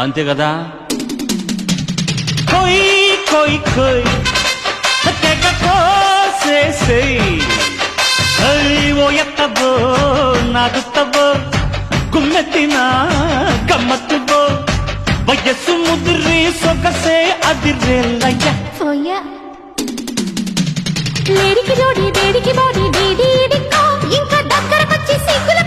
అంతే కదా. కోయి కోయి కోయి తెగ కోసేసేయ్ ఓ ఎత్తబో నాగుత్తబో గుమ్మెత్తిన గమ్మత్తుబో వయస్సు ముదిరి సొగసే అదిరేలయ్య లేడికి జోడి వేడికి బాడీ ఇంకా దగ్గరకొచ్చి సిగ్గుల